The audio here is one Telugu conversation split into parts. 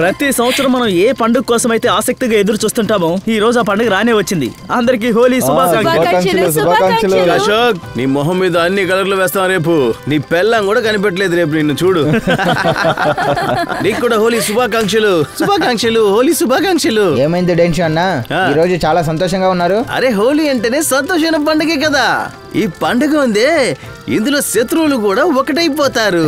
ప్రతి సంవత్సరం మనం ఏ పండుగ కోసం అయితే ఆసక్తిగా ఎదురు చూస్తుంటామో ఈ రోజు ఆ పండుగ రానే వచ్చింది. అందరికీ హోలీ శుభాకాంక్షలు. అశోక్, నీ మొహం మీద అన్ని కలర్లు వేస్తాం రేపు. నీ పెళ్ళం కూడా కనిపెట్టలేదు రేపు నిన్ను చూడు. నీకు కూడా హోలీ శుభాకాంక్షలు. శుభాకాంక్షలు, హోలీ శుభాకాంక్షలు. ఏమైంది డెన్షు అన్న, ఈ రోజు చాలా సంతోషంగా ఉన్నారు? అరే హోలీ అంటేనే సంతోషమైన పండుగే కదా. ఈ పండుగ ఉందే, ఇందులో శత్రువులు కూడా ఒకటైపోతారు.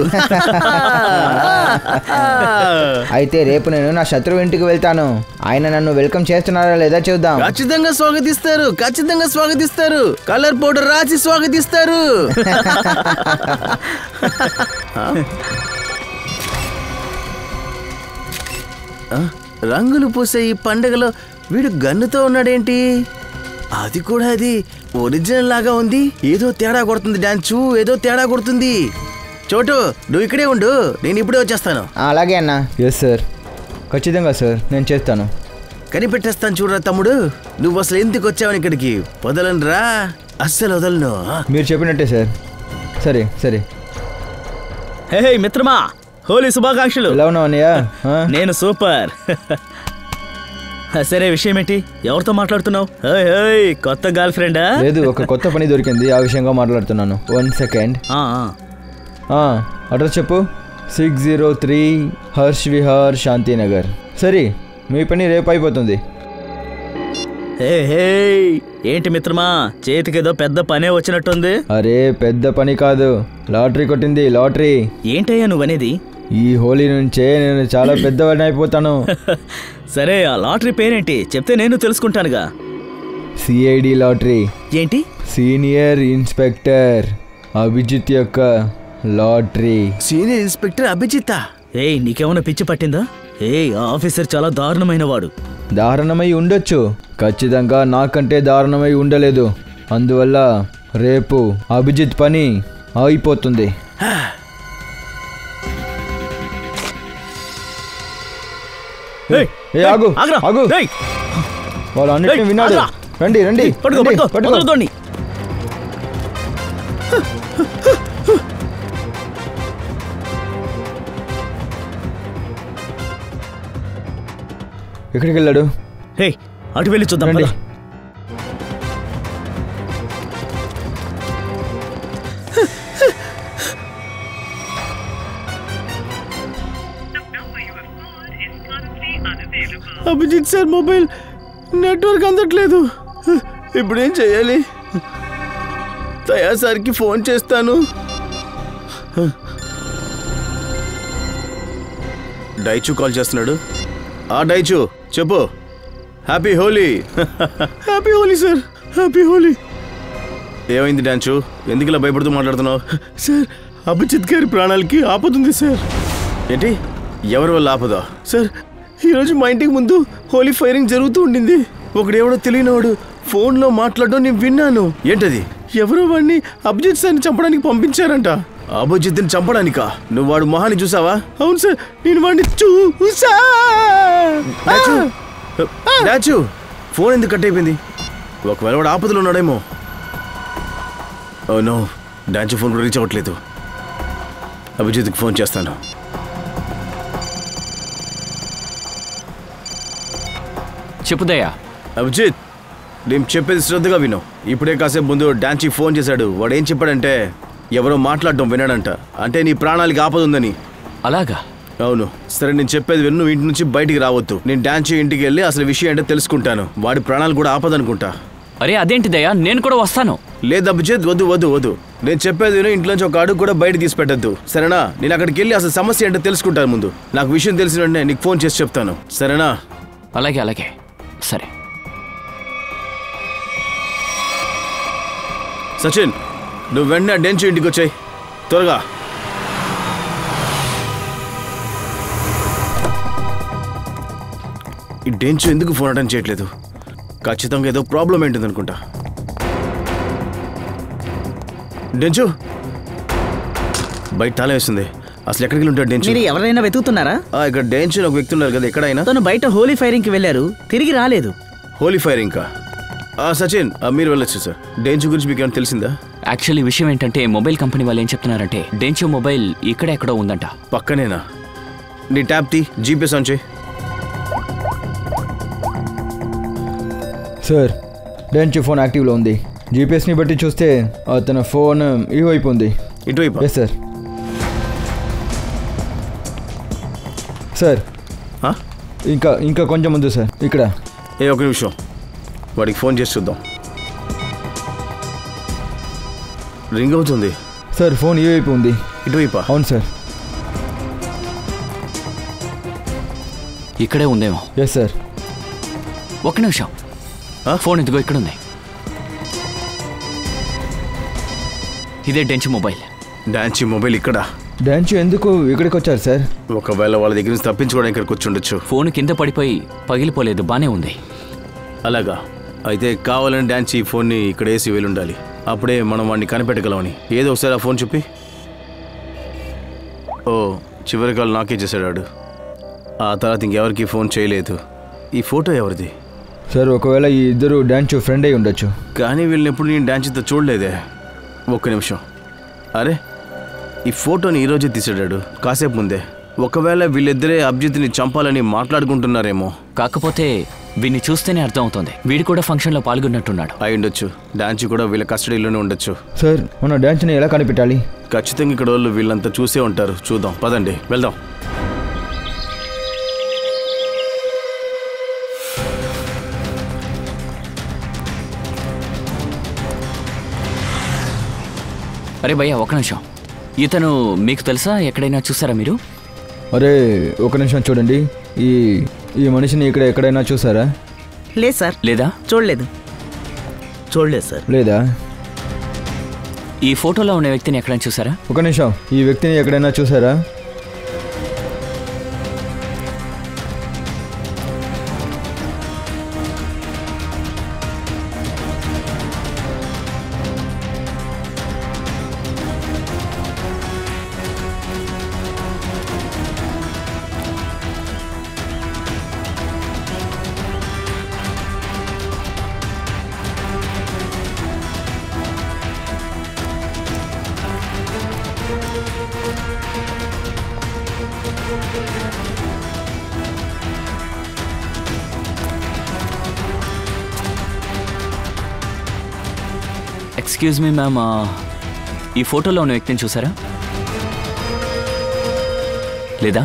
అయితే రేపు నేను నా శత్రువు ఇంటికి వెళ్తాను. ఆయన నన్ను వెల్కమ్ చేస్తున్నారా లేదా చూద్దాం. ఖచ్చితంగా స్వాగతిస్తారు, ఖచ్చితంగా స్వాగతిస్తారు. కలర్ పౌడర్ రాసి స్వాగతిస్తారు. రంగులు పూసే ఈ పండుగలో వీడు గన్నుతో ఉన్నాడేంటి? అది కూడా అది ఒరిజినల్ లాగా ఉంది. ఏదో తేడా కొడుతుంది డాన్సు, ఏదో తేడా కొడుతుంది. చోటు, నువ్వు ఇక్కడే ఉండు, నేను ఇప్పుడే వచ్చేస్తాను. అలాగే అన్న. ఎస్ సార్, ఖచ్చితంగా సార్, నేను చేస్తాను. కనిపెట్టేస్తాను చూడరా తమ్ముడు. నువ్వు అసలు ఎందుకు వచ్చావని ఇక్కడికి? వదలను రా, అస్సలు వదలను. మీరు చెప్పినట్టే సార్. సరే సరే. హే మిత్రమా, హోలీ శుభాకాంక్షలు. ఎలా ఉన్నావు అన్నయ్య? నేను సూపర్. సరే, విషయం ఏంటి? ఎవరితో మాట్లాడుతున్నావు? కొత్త గర్ల్ ఫ్రెండా? లేదు, ఒక కొత్త పని దొరికింది, ఆ విషయంగా మాట్లాడుతున్నాను. 1 సెకండ్. అడ్రస్ చెప్పు. 603 హర్ష్ విహార్ శాంతినగర్. సరే, మీ పని రేపు అయిపోతుంది. ఏంటి మిత్రమా, చేతికేదో పెద్ద పనే వచ్చినట్టుంది. అరే పెద్ద పని కాదు, లాటరీ కొట్టింది, లాటరీ. ఏంటయ్యా నువ్వనేది? ఈ హోలీ నుంచే నేను చాలా పెద్దవాడిని అయిపోతాను. సరే, ఆ లాటరీ పేరేంటి చెప్తే నేను తెలుసుకుంటానుగా. CID lottery. ఏంటి? సీనియర్ ఇన్స్పెక్టర్ అభిజిత్ యొక్క లాటరీ. Senior inspector Abhijit? నీకేమైనా పిచ్చి పట్టిందా? ఆ ఆఫీసర్ చాలా దారుణమైన వాడు. దారుణమై ఉండొచ్చు, ఖచ్చితంగా నాకంటే దారుణమై ఉండలేదు. అందువల్ల రేపు అభిజిత్ పని అయిపోతుంది. ఆగు ఆగు, వాళ్ళు అన్నిటిని విన్నాడు. రండి రండి, పట్టుకోండి. ఎక్కడికి వెళ్ళాడు? అటు వెళ్ళి చూద్దాం. అభిజిత్ సార్ మొబైల్ నెట్వర్క్ అందట్లేదు. ఇప్పుడు ఏం చేయాలి? తయా సార్కి ఫోన్ చేస్తాను. డైచు కాల్ చేస్తున్నాడు. డైచు చెప్పు. Happy Holi. Happy Holi sir, happy Holi. ఏమైంది డాన్చు, ఎందుకు ఇలా భయపడుతూ మాట్లాడుతున్నావు? సార్, అభిజిత్ గారి ప్రాణాలకి ఆపదుంది సార్. ఏంటి? ఎవరి వల్ల ఆపదా? సార్, ఈరోజు మా ఇంటికి ముందు హోలీ ఫైరింగ్ జరుగుతూ ఉండింది. ఒకడెవడో తెలియనివాడు ఫోన్లో మాట్లాడడం నేను విన్నాను. ఏంటది? ఎవరో వాడిని అభిజిత్ సార్ని చంపడానికి పంపించారంట. అభిజిత్ని చంపడానికా? నువ్వు వాడు మొహాన్ని చూసావా? అవును సార్, నేను వాడిని చూసా. డాచు, ఫోన్ ఎందుకు కట్ అయిపోయింది? ఒకవేళ వాడు ఆపదలో ఉన్నాడేమో. ఓ నో, డాచు ఫోన్ కూడా రీచ్ అవ్వట్లేదు. అభిజిత్కి ఫోన్ చేస్తాను. చెప్పుదయ్యా. అభిజిత్, నేను చెప్పేది శ్రద్ధగా విను. ఇప్పుడే కాసేపు ముందు డాన్సీకి ఫోన్ చేశాడు. వాడు ఏం చెప్పాడంటే ఎవరో మాట్లాడటం విన్నాడంట. అంటే నీ ప్రాణాలకి ఆపదుందని. అలాగా? అవును. సరే, నేను చెప్పేది విను. ఇంటి నుంచి బయటికి రావద్దు. నేను డాన్సీ ఇంటికి వెళ్ళి అసలు విషయం ఏంటో తెలుసుకుంటాను. వాడి ప్రాణాలు కూడా ఆపదనుకుంటా. అరే అదేంటిదయ్యా, నేను కూడా వస్తాను. లేదు అభిజిత్, వద్దు వద్దు వద్దు. నేను చెప్పేది విను. ఇంట్లోంచి ఒక అడుగు కూడా బయట తీసి పెట్టద్దు, సరేనా? నేను అక్కడికి వెళ్ళి అసలు సమస్య ఏంటో తెలుసుకుంటాను. ముందు నాకు విషయం తెలిసిన వెంటనే నీకు ఫోన్ చేసి చెప్తాను, సరేనా? అలాగే అలాగే, సరే. సచిన్, నువ్వు వెంటనే డెన్షు ఇంటికి వచ్చాయి, త్వరగా. ఈ డెన్షు ఎందుకు ఫోన్ అటెండ్ చేయట్లేదు? ఖచ్చితంగా ఏదో ప్రాబ్లం ఏంటిది అనుకుంటా. డెన్షు, బయట తాళం వేస్తుంది. అసలు ఎక్కడికి ఉంటాడు డెన్షు? మీరు ఎవరైనా వెతుకుతున్నారా? ఇక్కడ డెన్షు ఒక వ్యక్తి ఉన్నారు కదా, ఎక్కడైనా? తను బయట హోలీ ఫైరింగ్ కి వెళ్ళారు, తిరిగి రాలేదు. హోలీ ఫైరింగ్ కా? సచిన్, మీరు వెళ్ళొచ్చు సార్. డెన్షు గురించి మీకు ఏమైనా తెలిసిందా? యాక్చువల్లీ విషయం ఏంటంటే మొబైల్ కంపెనీ వాళ్ళు ఏం చెప్తున్నారంటే డెన్షు మొబైల్ ఇక్కడెక్కడో ఉందంట. పక్కనేనా? నీ ట్యాప్ తీ, జీపీఎస్ ఆన్ చేయి. సార్ డాన్షు ఫోన్ యాక్టివ్లో ఉంది. జీపీఎస్ని బట్టి చూస్తే అతని ఫోన్ ఈ వైపు ఉంది. ఇటువైపు? Yes sir. సార్ ఇంకా కొంచెం ముందు సార్, ఇక్కడ. ఒక నిమిషం, వాడికి ఫోన్ చేసి చూద్దాం. రింగ్ అవుతుంది. సార్ ఫోన్ ఈ వైపు ఉంది. ఇటువైపా? అవును సార్. ఇక్కడే ఉందేమో. Yes sir. ఒక్క నిమిషం, ఫోన్ ఇదిగో ఇక్కడ ఉంది. ఇదే డెంచ్ మొబైల్. డాన్షీ మొబైల్ ఇక్కడ? డాన్షు ఎందుకు ఇక్కడికి వచ్చారు సార్? ఒకవేళ వాళ్ళ దగ్గర నుంచి తప్పించుకోవడానికి ఇక్కడికి వచ్చి ఉండొచ్చు. ఫోన్ కింద పడిపోయి పగిలిపోలేదు, బానే ఉంది. అలాగా? అయితే కావాలని డాన్షీ ఈ ఫోన్ని ఇక్కడ వేసి వెళ్ళుండాలి. అప్పుడే మనం వాడిని కనిపెట్టగలమని. ఏదో ఒకసారి ఆ ఫోన్ చెప్పి. ఓ, చివరి కాల్ నాకే చేశాడు. ఆ తర్వాత ఇంకెవరికి ఫోన్ చేయలేదు. ఈ ఫోటో ఎవరిది? సార్ ఒకవేళ ఈ ఇద్దరు డాన్షు ఫ్రెండ్ అయి ఉండొచ్చు. కానీ వీళ్ళని ఎప్పుడు నేను డాన్షీతో చూడలేదే. ఒక్క నిమిషం. అరే, ఈ ఫోటోని ఈరోజే తీసాడాడు, కాసేపు ముందే. ఒకవేళ వీళ్ళిద్దరే అభిజిత్ని చంపాలని మాట్లాడుకుంటున్నారేమో. కాకపోతే వీడిని చూస్తేనే అర్థం అవుతుంది, వీడు కూడా ఫంక్షన్లో పాల్గొన్నట్టున్నాడు. అయి ఉండొచ్చు. డాన్షీ కూడా వీళ్ళ కస్టడీలోనే ఉండొచ్చు. సార్ మన డాన్స్ని ఎలా కనిపెట్టాలి? ఖచ్చితంగా ఇక్కడ వాళ్ళు వీళ్ళంతా చూసే ఉంటారు. చూద్దాం, పదండి వెళ్దాం. అరే భయ్యా, ఒక నిమిషం. ఇతను మీకు తెలుసా? ఎక్కడైనా చూసారా మీరు? అరే ఒక నిమిషం చూడండి. ఈ మనిషిని ఇక్కడ ఎక్కడైనా చూసారా? లేదు సార్. లేదా? చూడలేదు సార్. లేదా? ఈ ఫోటోలో ఉన్న వ్యక్తిని ఎక్కడైనా చూసారా? ఒక నిమిషం, ఈ వ్యక్తిని ఎక్కడైనా చూసారా? ఎక్స్క్యూజ్ మీ మ్యామ్, ఈ ఫోటోలో ఉన్న వ్యక్తిని చూసారా? లేదా?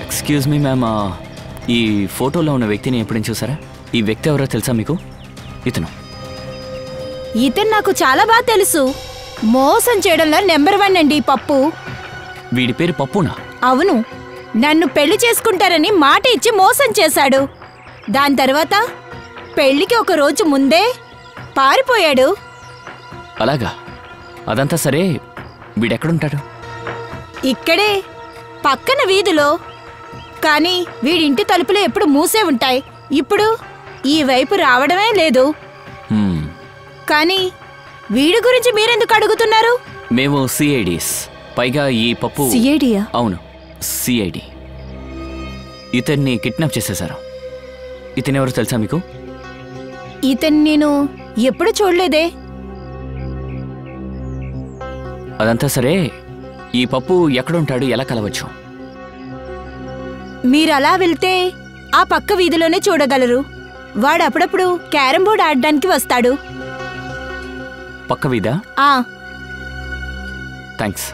ఎక్స్క్యూజ్ మీ మ్యామ్, ఈ ఫోటోలో ఉన్న వ్యక్తిని ఎప్పుడైనా చూసారా? ఈ వ్యక్తి ఎవరో తెలుసా మీకు? ఇతను నాకు చాలా బాగా తెలుసు. మోసం చేయడంలో నెంబర్ 1 అండి పప్పు. వీడి పేరు పప్పునా? అవును, నన్ను పెళ్లి చేసుకుంటారని మాట ఇచ్చి మోసం చేశాడు. దాని తర్వాత పెళ్లికి ఒక రోజు ముందే పారిపోయాడు. అలాగా? అదంతా సరే, వీడెక్కడుంటాడు? ఇక్కడే పక్కన వీధిలో. కానీ వీడింటి తలుపులు ఎప్పుడు మూసే ఉంటాయి. ఇప్పుడు ఈ వైపు రావడమే లేదు. కానీ వీడి గురించి మీరెందుకు అడుగుతున్నారు? మేము సిఐడీస్. పైగా ఈ పప్పు సిఐడియా? అవును, సిఐడి. ఇతన్ని కిడ్నాప్ చేసేశారు. ఇతనెవరు తెలుసా మీకు? ఇతన్ని నేను ఎప్పుడు చూడలేదే. అదంతా సరే, ఈ పప్పు ఎక్కడుంటాడు, ఎలా కలవచ్చు? మీరలా వెళ్తే ఆ పక్క వీధిలోనే చూడగలరు. వాడు అప్పుడప్పుడు క్యారం బోర్డ్ ఆడడానికి వస్తాడు. పక్క వీధా? థ్యాంక్స్.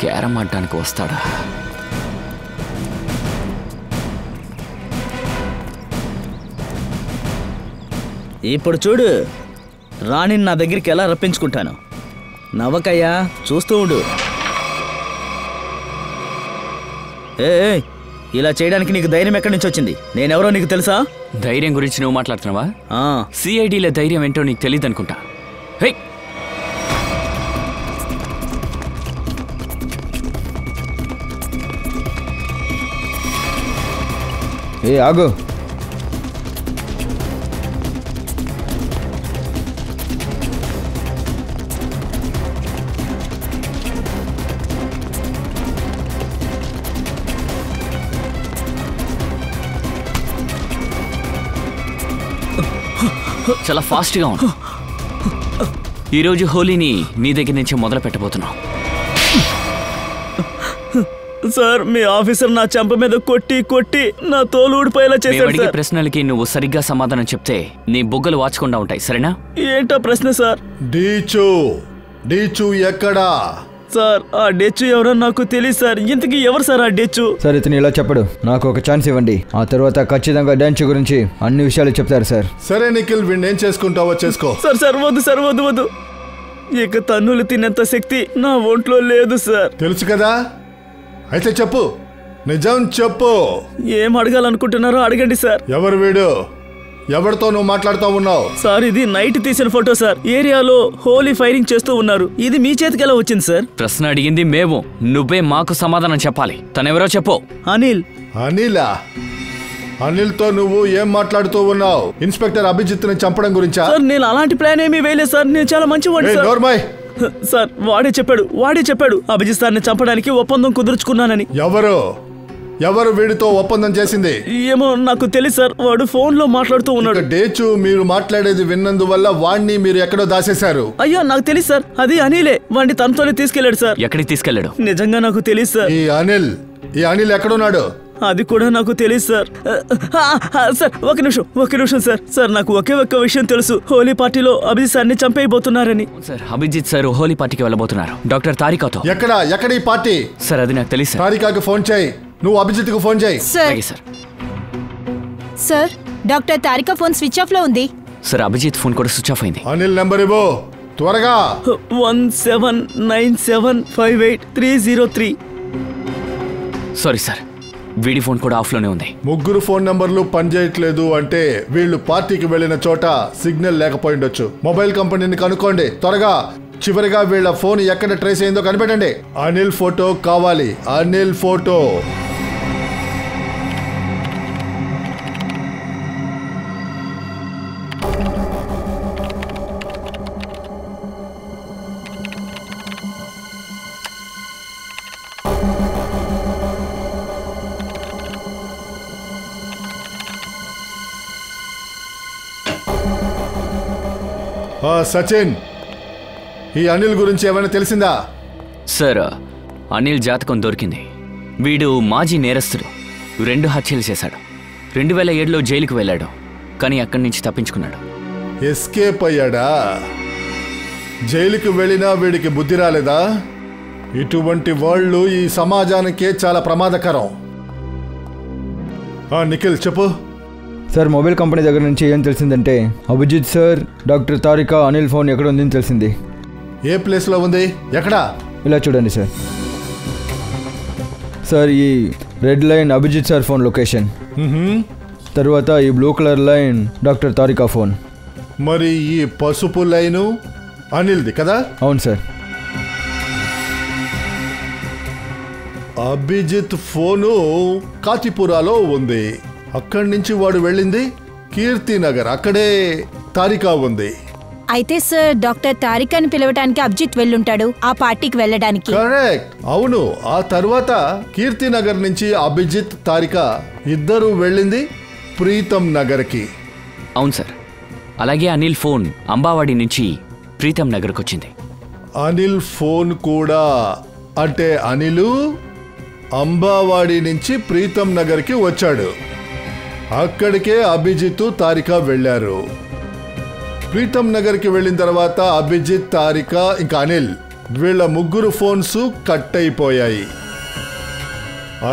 క్యారం ఆడడానికి వస్తాడా? ఇప్పుడు చూడు, రాణిని నా దగ్గరికి ఎలా రప్పించుకుంటాను. నవ్వకయ్యా, చూస్తూ ఉండు. ఇలా చేయడానికి నీకు ధైర్యం ఎక్కడి నుంచి వచ్చింది? నేనెవరో నీకు తెలుసా? ధైర్యం గురించి నువ్వు మాట్లాడుతున్నావా? సిఐడిలో ధైర్యం ఏంటో నీకు తెలియదు అనుకుంటా. హే, ఆగు. చాలా ఫాస్ట్గా ఉంది. ఈరోజు హోలీని నీ దగ్గర నుంచి మొదలు పెట్టబోతున్నావు. సార్ మీ ఆఫీసర్ నా చెంప మీద కొట్టి కొట్టి నా తోలు ఊడిపోయేలా మేము చేశాడు అడిగే సార్. ప్రశ్నలకి నువ్వు సరిగ్గా సమాధానం చెప్తే నీ బుగ్గలు వాచకుండా ఉంటాయి, సరేనా? ఏంటో ప్రశ్న సార్? డీచు ఎక్కడా? సార్ ఆ డెచ్చు ఎవరో నాకు తెలియదు సార్. ఇంతకీ ఎవరు సార్ ఆ డెచ్చు? సార్ ఇతను ఇలా చెప్పడు. నాకు ఒక ఛాన్స్ ఇవ్వండి, ఆ తర్వాత ఖచ్చితంగా డాన్స్ గురించి అన్ని విషయాలు చెప్తారు సార్. సరే నిఖిల్, వీడిని ఏం చేసుకుంటావో చేసుకో. సార్ సార్ వద్దు సార్, వద్దు వద్దు. ఇక తన్నులు తినేంత శక్తి నా ఒంట్లో లేదు సార్. తెలుసు కదా, అయితే చెప్పు, నిజం చెప్పు. ఏం అడగాలనుకుంటున్నారో అడగండి సార్. ఎవరు వీడు? ఎవరితో నువ్వు మాట్లాడుతూ ఉన్నావు? సార్ ఇది నైట్ తీసిన ఫోటో సార్. ఏరియాలో హోలీ ఫైరింగ్ చేస్తూ ఉన్నారు. ఇది మీ చేతికి ఎలా వచ్చింది సార్? ప్రశ్న అడిగింది మేము, నువ్వే మాకు సమాధానం చెప్పాలి. తనెవరో చెప్పు. అనిల్. అనిలా? అనిల్తో నువ్వు ఏం మాట్లాడుతూ ఉన్నావు? ఇన్స్పెక్టర్ అభిజిత్ని చంపడం గురించా? సార్ నేను అలాంటి ప్లాన్ ఏమీ వేయలేదు సార్. నేను చాలా మంచివాడిని సార్. నోర్మై. సార్ వాడే చెప్పాడు అభిజిత్ సార్ని చంపడానికి ఒప్పందం కుదుర్చుకున్నానని. ఎవరు వీడితో ఒప్పందం చేసింది? ఏమో నాకు తెలియదు సార్. వాడు ఫోన్ లో మాట్లాడుతూ ఉన్నాడు. డేచు మీరు మాట్లాడేది విన్నందువల్ల వాణ్ణి మీరు ఎక్కడో దాచేశారు. అయ్యో నాకు తెలియదు సార్. అది అనిలే. వాడిని తనతోనే తీసుకెళ్లాడు సార్. ఎక్కడికి తీసుకెళ్లాడు? నిజంగా నాకు తెలియదు సార్. ఈ అనిల్ ఎక్కడున్నాడు? అది కూడా నాకు తెలియదు సార్. సార్ ఒక నిమిషం సార్. సార్ నాకు ఒకే ఒక్క విషయం తెలుసు. హోలీ పార్టీలో అభిజిత్ సార్ని చంపేయబోతున్నారని. సార్ అభిజిత్ సార్ హోలీ పార్టీకి వెళ్ళబోతున్నారు డాక్టర్ తారికాతో. ఎక్కడ ఈ పార్టీ? సార్ అది నాకు తెలియదు. తారికాకి ఫోన్ చేయి. నువ్వు అభిజిత్కి ఫోన్ చేయి. Sir doctor Tarika phone switch off లో ఉంది. సార్ అభిజిత్ ఫోన్ కూడా స్విచ్ ఆఫ్ అయింది. అనిల్ నెంబర్ ఇవ్వు త్వరగా. 179758 సారీ సార్, వీడి ఫోన్ కూడా ఆఫ్ లోనే ఉంది. ముగ్గురు ఫోన్ నంబర్లు పనిచేయట్లేదు అంటే వీళ్ళు పార్టీకి వెళ్ళిన చోట సిగ్నల్ లేకపోయిండొచ్చు. మొబైల్ కంపెనీని కనుక్కోండి త్వరగా. చివరిగా వీళ్ళ ఫోన్ ఎక్కడ ట్రేస్ అయిందో కనిపెట్టండి. అనిల్ ఫోటో కావాలి. అనిల్ ఫోటో. సచిన్, ఈ అనిల్ గురించి ఏమైనా తెలిసిందా? సార్ అనిల్ జాతకం దొరికింది. వీడు మాజీ నేరస్తుడు. 2 హత్యలు చేశాడు. 2007లో జైలుకు వెళ్ళాడు, కానీ అక్కడి నుంచి తప్పించుకున్నాడు. ఎస్కేప్ అయ్యాడా? జైలుకి వెళ్ళినా వీడికి బుద్ధి రాలేదా? ఇటువంటి వాళ్ళు ఈ సమాజానికే చాలా ప్రమాదకరం. నిఖిల్ చెప్పు. సార్ మొబైల్ కంపెనీ దగ్గర నుంచి ఏం తెలిసిందంటే Abhijit sir, doctor Tarika, Anil phone ఎక్కడ ఉందని తెలిసింది. ఏ ప్లేస్లో ఉంది? ఎక్కడా? ఇలా చూడండి సార్. సార్ ఈ red line Abhijit sir phone location, తర్వాత ఈ blue colour line doctor Tarika phone. మరి ఈ పసుపు లైను అనిల్ది కదా? అవును సార్. అభిజిత్ ఫోను కాచిపురాలో ఉంది. అక్కడి నుంచి వాడు వెళ్ళింది కీర్తినగర్. అక్కడే తారికా ఉంది. అయితే సార్ డాక్టర్ తారికాని పిలవడానికి అభిజిత్ వెళ్ళుంటాడు ఆ పార్టీకి వెళ్ళడానికి. కరెక్ట్, అవును. ఆ తర్వాత కీర్తినగర్ నుంచి అభిజిత్, తారికా ఇద్దరు వెళ్ళింది ప్రీతం నగర్కి. అవును సార్. అలాగే అనిల్ ఫోన్ అంబావాడి నుంచి ప్రీతం నగర్కి వచ్చింది. అనిల్ ఫోన్ కూడా. అంటే అనిలు అంబావాడి నుంచి ప్రీతం నగర్కి వచ్చాడు. అక్కడికే అభిజిత్, తారికా వెళ్ళారు. ప్రీతం నగర్కి వెళ్ళిన తర్వాత అభిజిత్, తారికా ఇంకా అనిల్ వీళ్ళ ముగ్గురు ఫోన్స్ కట్ అయిపోయాయి.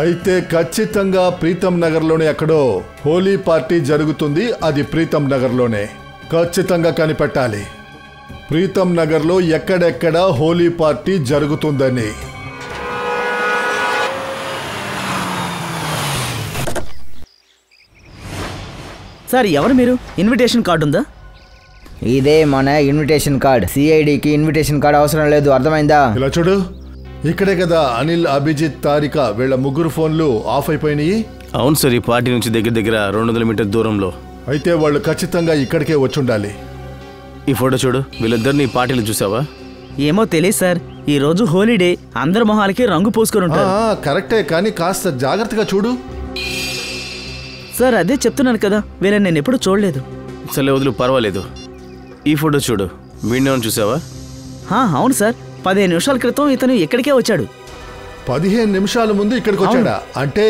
అయితే ఖచ్చితంగా ప్రీతం నగర్లోనే ఎక్కడో హోలీ పార్టీ జరుగుతుంది. అది ప్రీతం నగర్లోనే. ఖచ్చితంగా కనిపెట్టాలి ప్రీతం నగర్లో ఎక్కడెక్కడ హోలీ పార్టీ జరుగుతుందని. సార్ ఎవరు మీరు? ఇన్విటేషన్ కార్డు ఉందా? ఇదే మన ఇన్విటేషన్ కార్డ్. సిఐడికి ఇన్విటేషన్ కార్డ్ అవసరం లేదు, అర్థమైందా? ఇలా చూడు, ఇక్కడే కదా అనిల్, అభిజిత్, తారికా వీళ్ళ ముగ్గురు ఫోన్లు ఆఫ్ అయిపోయినాయి. అవును సార్, ఈ పార్టీ నుంచి దగ్గర 200 మీటర్ దూరంలో. అయితే వాళ్ళు ఖచ్చితంగా ఇక్కడికే వచ్చుండాలి. ఈ ఫోటో చూడు, వీళ్ళిద్దరిని ఈ పార్టీలో చూసావా? ఏమో తెలియదు సార్. ఈ రోజు హోలీడే, అందరి మొహాలకి రంగు పూసుకొని ఉంటారు. కరెక్టే, కానీ కాస్త జాగ్రత్తగా చూడు. సార్ అదే చెప్తున్నాను కదా, వీళ్ళని నేను ఎప్పుడు చూడలేదు. సరే వదులు, పర్వాలేదు. ఈ ఫోటో చూడు, వీడిని చూసావా? అవును సార్, 15 నిమిషాల క్రితం ఇతను ఇక్కడికే వచ్చాడు. 15 నిమిషాల ముందు ఇక్కడికి వచ్చాడా? అంటే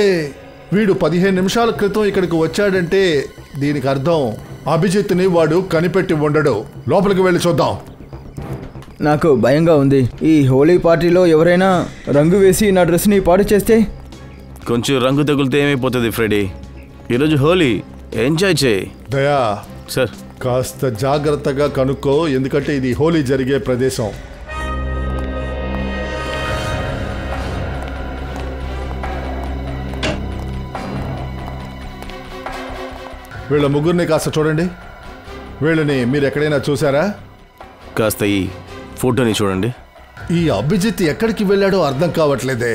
వీడు 15 నిమిషాల క్రితం ఇక్కడికి వచ్చాడంటే దీనికి అర్థం అభిజిత్ని వాడు కనిపెట్టి ఉండడు. లోపలికి వెళ్ళి చూద్దాం. నాకు భయంగా ఉంది. ఈ హోలీ పార్టీలో ఎవరైనా రంగు వేసి నా డ్రెస్ని పాడు చేస్తే? కొంచెం రంగు తగులితే ఏమైపోతుంది ఫ్రెడీ? ఈరోజు హోలీ, ఎంజాయ్ చేయి. దయా సార్, కాస్త జాగ్రత్తగా కనుక్కో, ఎందుకంటే ఇది హోలీ జరిగే ప్రదేశం. వీళ్ళ ముగ్గురిని కాస్త చూడండి. వీళ్ళని మీరు ఎక్కడైనా చూసారా? కాస్త ఈ ఫోటోని చూడండి. ఈ అభిజిత్ ఎక్కడికి వెళ్ళాడో అర్థం కావట్లేదే.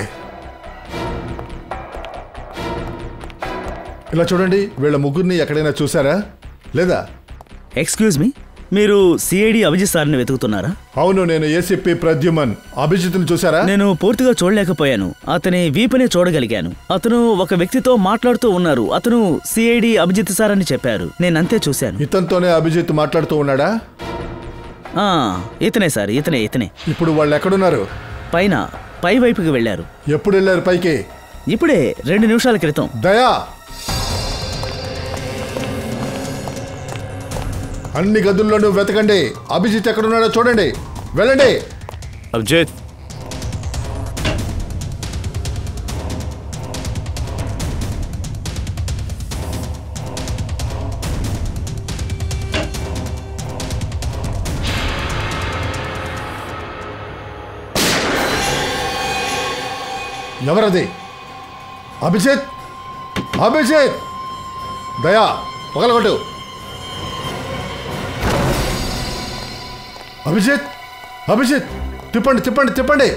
ఇలా చూడండి, వీళ్ళ ముగ్గురిని ఎక్కడైనా చూసారా లేదా? ఎక్స్క్యూజ్ మీ, మీరు సిఐడి అభిజిత్ సార్ని వెతుకుతున్నారా? అవును, నేను ఏసీపీ ప్రద్యుమన్. అభిజిత్ని చూసారా? నేను పూర్తిగా చూడలేకపోయాను. అతని వీపునే చూడగలిగాను. అతను ఒక వ్యక్తితో మాట్లాడుతూ ఉన్నారు. అతను సిఐడి అభిజిత్ సార్ అని చెప్పారు. నేను అంతే చూశాను. ఇతనితోనే అభిజిత్ మాట్లాడుతూ ఉన్నాడా? ఇతనే సార్, ఇతనే. ఇప్పుడు వాళ్ళు ఎక్కడున్నారు? పై వైపుకి వెళ్ళారు. ఎప్పుడు వెళ్ళారు పైకి? ఇప్పుడే 2 నిమిషాల క్రితం. దయా, అన్ని గదుల్లోనూ వెతకండి. అభిజిత్ ఎక్కడున్నాడో చూడండి. వెళ్ళండి. అభిజిత్, ఎవరది? అభిజిత్, అభిజిత్! దయా, పగలగొట్టు. అభిజిత్, తిప్పండి.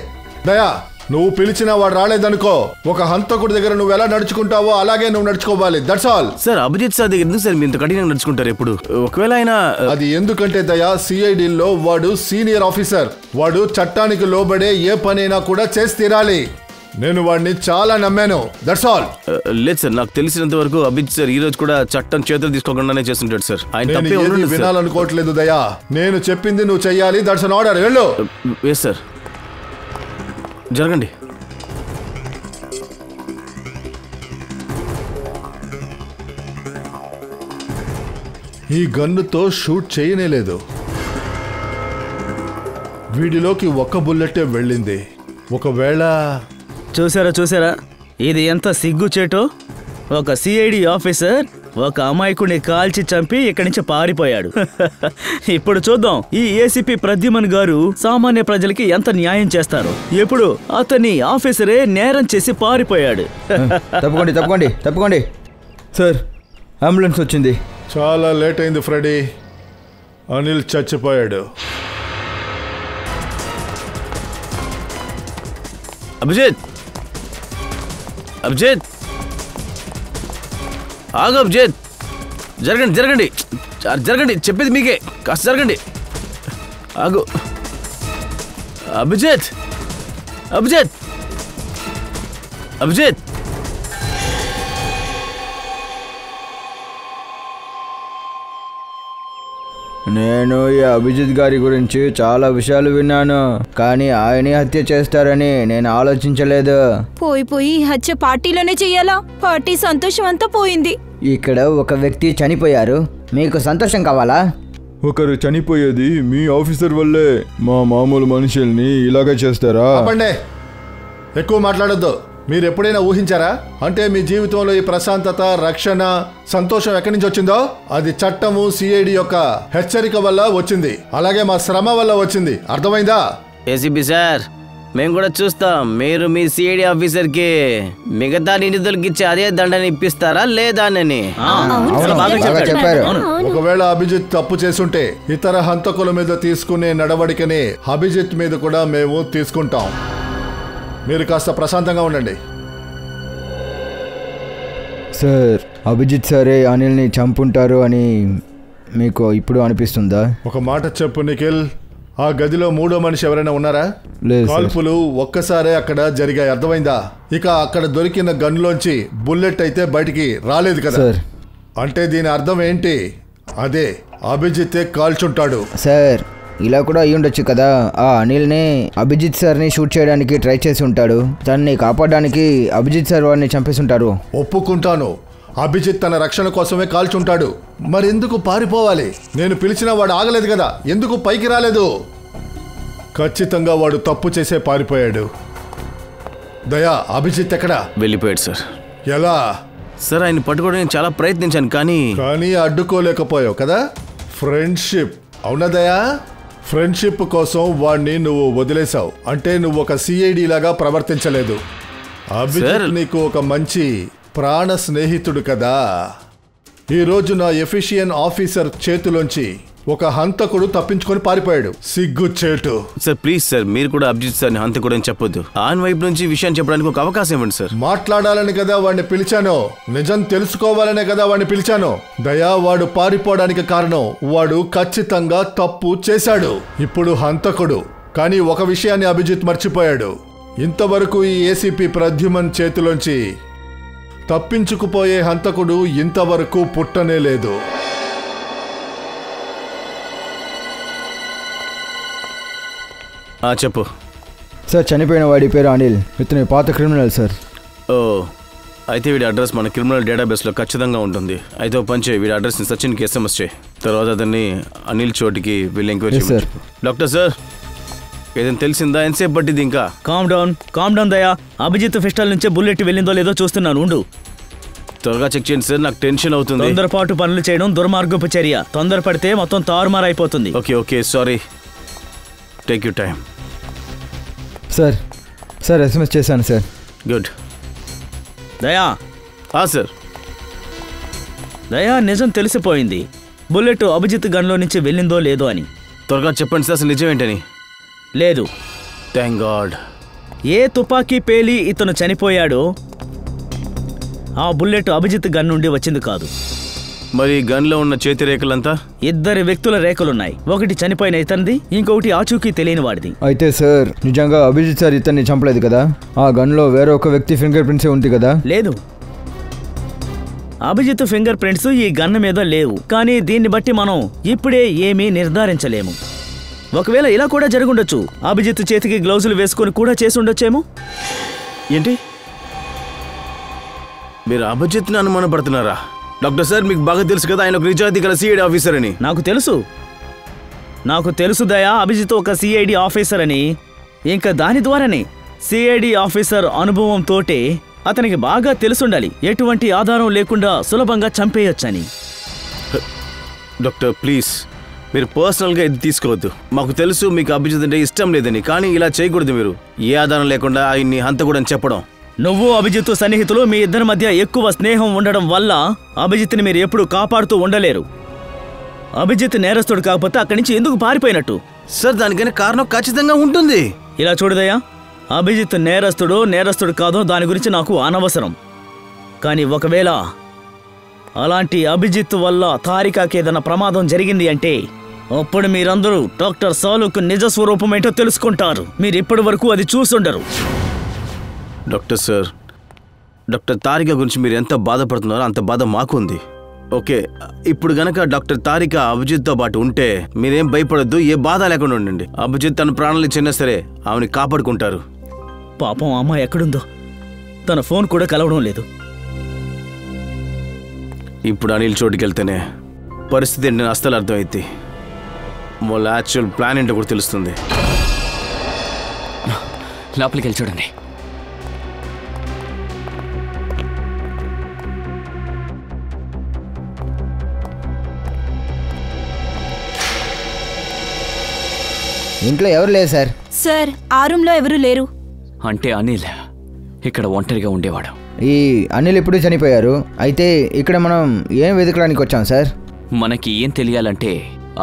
దయా, నువ్వు పిలిచినా వాడు రాలేదనుకో, ఒక హంతకుడి దగ్గర నువ్వు ఎలా నడుచుకుంటావో అలాగే నువ్వు నడుచుకోవాలి. That's all. Sir, Abhijit sir దగ్గర ఎందుకు సార్ మీరు ఇంత కఠినంగా నడుచుకుంటారు ఎప్పుడు? ఒకవేళ ఆయన అది ఎందుకంటే దయా, సిఐడిలో వాడు సీనియర్ ఆఫీసర్. వాడు చట్టానికి లోబడే ఏ పనైనా కూడా చేసి తీరాలి. నేను వాడిని చాలా నమ్మాను. That's all. లేదు సార్, నాకు తెలిసినంత వరకు అభిజిత్ సార్ ఈ రోజు కూడా చట్టం చేతులు తీసుకోకుండానే చేస్తుంటాడు సార్. ఆయన తప్పే ఉండదు సార్. వినాలనుకోవట్లేదు దయా, నేను చెప్పింది నువ్వు చెయ్యాలి. That's an order. వెళ్ళు. Yes sir. జరగండి. ఈ గన్నుతో షూట్ చేయనేలేదు. వీడిలోకి ఒక్క బుల్లెట్టే వెళ్ళింది. ఒకవేళ చూసారా, ఇది ఎంత సిగ్గుచేటో. ఒక సిఐడి ఆఫీసర్ ఒక అమాయకుడిని కాల్చి చంపి ఇక్కడి నుంచి పారిపోయాడు. ఇప్పుడు చూద్దాం ఈ ఏసీపీ ప్రద్యుమన్ గారు సామాన్య ప్రజలకి ఎంత న్యాయం చేస్తారో. ఇప్పుడు అతని ఆఫీసరే నేరం చేసి పారిపోయాడు. తప్పకోండి. సార్, అంబులెన్స్ వచ్చింది. చాలా లేట్ అయింది ఫ్రెడీ. అనిల్ చచ్చిపోయాడు. అభిజిత్, ఆగు. అభిజిత్, జరగండి. చెప్పేది మీకే, కాస్త జరగండి. ఆగు. అభిజిత్. నేను ఈ అభిజిత్ గారి గురించి చాలా విషయాలు విన్నాను, కానీ ఆయనే హత్య చేస్తారని నేను ఆలోచించలేదు. పోయి హత్య పార్టీలోనే చెయ్యాలా? పార్టీ సంతోషం అంతా పోయింది. ఇక్కడ ఒక వ్యక్తి చనిపోయారు, మీకు సంతోషం కావాలా? ఒకరు చనిపోయేది మీ ఆఫీసర్ వల్లే. మా మామూలు మనుషుల్ని ఇలాగే చేస్తారా? ఆపండి, ఎక్కువ మాట్లాడొద్దు. మీరు ఎప్పుడైనా ఊహించారా? అంటే మీ జీవితంలో ఈ ప్రశాంతత, రక్షణ, సంతోషం ఎక్కడి నుంచి వచ్చిందో? అది చట్టము, సిఐడి యొక్క హెచ్చరిక వల్ల వచ్చింది. అలాగే మా శ్రమ వల్ల వచ్చింది. అర్థమైందా? ఏసీపీ సార్, మేము కూడా చూస్తాం. మీరు మీ సిఐడి ఆఫీసర్ కి మిగతా నిందితులకి ఇచ్చే అదే దండని ఇప్పిస్తారా లేదా అని. ఒకవేళ అభిజిత్ తప్పు చేసుంటే ఇతర హంతకుల మీద తీసుకునే నడవడికని అభిజిత్ మీద కూడా మేము తీసుకుంటాం. మీరు కాస్త ప్రశాంతంగా ఉండండి. సార్, అభిజిత్ సరే అనిల్ని చంపుంటారు అని మీకు ఇప్పుడు అనిపిస్తుందా? ఒక మాట చెప్పు నిఖిల్, ఆ గదిలో మూడో మనిషి ఎవరైనా ఉన్నారా? కాల్పులు ఒక్కసారే అక్కడ జరిగాయి. అర్థమైందా? ఇక అక్కడ దొరికిన గన్లోంచి బుల్లెట్ అయితే బయటికి రాలేదు కదా. అంటే దీని అర్థం ఏంటి? అదే అభిజితే కాల్చుంటాడు. సార్, ఇలా కూడా అయ్యి ఉండొచ్చు కదా. ఆ అనిల్ని అభిజిత్ సార్ని షూట్ చేయడానికి ట్రై చేసి ఉంటాడు. తనని కాపాడడానికి అభిజిత్ సార్ వాడిని చంపేసి ఉంటారు. ఒప్పుకుంటాను, అభిజిత్ తన రక్షణ కోసమే కాల్చుంటాడు. మరెందుకు పారిపోవాలి? నేను పిలిచినా వాడు ఆగలేదు కదా, ఎందుకు పైకి రాలేదు? ఖచ్చితంగా వాడు తప్పు చేసే పారిపోయాడు. దయా, అభిజిత్ ఎక్కడా? వెళ్ళిపోయాడు సార్. ఎలా? సార్ ఆయన పట్టుకోవడానికి చాలా ప్రయత్నించాను కానీ అడ్డుకోలేకపోయావు కదా. ఫ్రెండ్షిప్, అవునా దయా? ఫ్రెండ్షిప్ కోసం వాడిని నువ్వు వదిలేశావు అంటే నువ్వు ఒక సిఐడి లాగా ప్రవర్తించలేదు. అభిజిత్ నీకు ఒక మంచి ప్రాణ స్నేహితుడు కదా. ఈరోజు నా ఎఫిషియన్ ఆఫీసర్ చేతిలోంచి ఒక హంతకుడు తప్పించుకొని పారిపోయాడు. సిగ్గుచేటు. సార్ ప్లీజ్ సార్, మీరు కూడా అభిజిత్ సార్ని హంతకుడు అని చెప్పొద్దు. ఆన్ వైపు నుంచి విషయం చెప్పడానికి ఒక అవకాశం ఇవ్వండి సార్. మాట్లాడాలని కదా వాడిని పిలిచాను, నిజం తెలుసుకోవాలనే కదా వాడిని పిలిచాను. దయా, వాడు పారిపోవడానికి కారణం వాడు ఖచ్చితంగా తప్పు చేశాడు. ఇప్పుడు హంతకుడు. కానీ ఒక విషయాన్ని అభిజిత్ మర్చిపోయాడు. ఇంతవరకు ఈ ఏసీపీ ప్రద్యుమన్ చేతిలోంచి తప్పించుకుపోయే హంతకుడు ఇంతవరకు పుట్టనే లేదు. చెప్పు సార్, చనిపోయిన వాడి పేరు అనిల్. ఇతని పాత క్రిమినల్ సార్. ఓ, అయితే వీడి అడ్రస్ మన క్రిమినల్ డేటాబేస్లో ఖచ్చితంగా ఉంటుంది. అయితే ఓ పని చేయి, వీడి అడ్రస్ని సచిన్కి ఎస్ఎంఎస్ చేయి. తర్వాత అతన్ని అనిల్ చోటికి వీళ్ళు ఎంక్వైరీ సార్. డాక్టర్ సార్, ఏదైనా తెలిసిందా? ఎంతసేపు పట్టింది ఇంకా? కామ్ డౌన్ దయా. అభిజిత్ పిస్టల్ నుంచే బుల్లెట్ వెళ్ళిందో లేదో చూస్తున్నాను, ఉండు. త్వరగా చెక్ చేయండి సార్, నాకు టెన్షన్ అవుతుంది. తొందరపాటు పనులు చేయడం దుర్మార్గపు చర్య. తొందరపడితే మొత్తం తారుమారైపోతుంది. Okay sorry, take you time. Sir SMS చేశాను sir. Good. Daya sir. Daya, నిజం తెలిసిపోయింది. బుల్లెట్ అభిజిత్ గన్లో నుంచి వెళ్ళిందో లేదో అని. త్వరగా చెప్పండి సార్, అసలు నిజం ఏంటని. లేదు. Thank God. ఏ తుపాకీ పేలి ఇతను చనిపోయాడో ఆ బుల్లెట్ అభిజిత్ గన్ నుండి వచ్చింది కాదు. మరి గన్లో ఉన్న చేతి రేఖలంతా? ఇద్దరు వ్యక్తుల రేఖలున్నాయి. ఒకటి చనిపోయిన ఇతనిది, ఇంకొకటి ఆచూకీ తెలియని వాడిది. అయితే సార్, నిజంగా అభిజిత్ సార్ ఇతన్ని చంపలేదు కదా. ఆ గన్లో వేరే ఒక వ్యక్తి ఫింగర్ ప్రింట్సే ఉంది కదా. లేదు, అభిజిత్ ఫింగర్ ప్రింట్స్ ఈ గన్ మీద లేవు. కానీ దీన్ని బట్టి మనం ఇప్పుడే ఏమీ నిర్ధారించలేము. ఒకవేళ ఇలా కూడా జరుగుండొచ్చు. అభిజిత్ చేతికి గ్లౌజులు వేసుకుని కూడా చేసి ఉండొచ్చేమో. ఏంటి, మీరు అభిజిత్ని అనుమానపడుతున్నారా? డాక్టర్ సార్, మీకు బాగా తెలుసు కదా ఆయన ఒక నిజాయితీ గల సిఐడి ఆఫీసర్ అని. నాకు తెలుసు దయా, అభిజిత్ ఒక సిఐడి ఆఫీసర్ అని. ఇంకా దాని ద్వారానే సిఐడి ఆఫీసర్ అనుభవంతోటే అతనికి బాగా తెలుసుండాలి ఎటువంటి ఆధారం లేకుండా సులభంగా చంపేయొచ్చని. డాక్టర్ ప్లీజ్, మీరు పర్సనల్గా ఇది తీసుకోవద్దు. మాకు తెలుసు మీకు అభిజిత్ అంటే ఇష్టం లేదని, కానీ ఇలా చేయకూడదు. మీరు ఏ ఆధారం లేకుండా ఆయన్ని హంతకూడని చెప్పడం. నువ్వు అభిజిత్ సన్నిహితులు, మీ ఇద్దరి మధ్య ఎక్కువ స్నేహం ఉండడం వల్ల అభిజిత్ని మీరు ఎప్పుడు కాపాడుతూ ఉండలేరు. అభిజిత్ నేరస్తుడు కాకపోతే అక్కడి నుంచి ఎందుకు పారిపోయినట్టు? సార్, దానికైనా కారణం ఖచ్చితంగా ఉంటుంది. ఇలా చూడదయ్యా, అభిజిత్ నేరస్తుడు కాదో దాని గురించి నాకు అనవసరం. కానీ ఒకవేళ అలాంటి అభిజిత్ వల్ల తారికాకి ఏదైనా ప్రమాదం జరిగింది అంటే అప్పుడు మీరందరూ డాక్టర్ సాలుకు నిజ స్వరూపం ఏంటో తెలుసుకుంటారు. మీరు ఇప్పటి వరకు అది చూసుండరు. డాక్టర్ సార్, డాక్టర్ తారిక గురించి మీరు ఎంత బాధపడుతున్నారో అంత బాధ మాకు ఉంది. ఓకే, ఇప్పుడు గనక డాక్టర్ తారిక అభిజిత్తో పాటు ఉంటే మీరేం భయపడొద్దు, ఏ బాధ లేకుండా ఉండండి. అభిజిత్ తన ప్రాణాలు ఇచ్చినా సరే ఆమెని కాపాడుకుంటారు. పాపం అమ్మ ఎక్కడుందో, తన ఫోన్ కూడా కలవడం లేదు. ఇప్పుడు అనిల్ చోటుకి వెళ్తేనే పరిస్థితి ఏంటని అస్సలు అర్థమైంది. వాళ్ళ యాక్చువల్ ప్లాన్ ఏంటో కూడా తెలుస్తుంది. లోపలికి వెళ్ళి చూడండి. ఇంట్లో ఎవరు లేరు సార్. సార్, ఆ రూమ్లో ఎవరూ లేరు. అంటే అనిల్ ఇక్కడ ఒంటరిగా ఉండేవాడు. ఈ అనిల్ ఎప్పుడు చనిపోయారు. అయితే ఇక్కడ మనం ఏం వెతకడానికి వచ్చాం సార్? మనకి ఏం తెలియాలంటే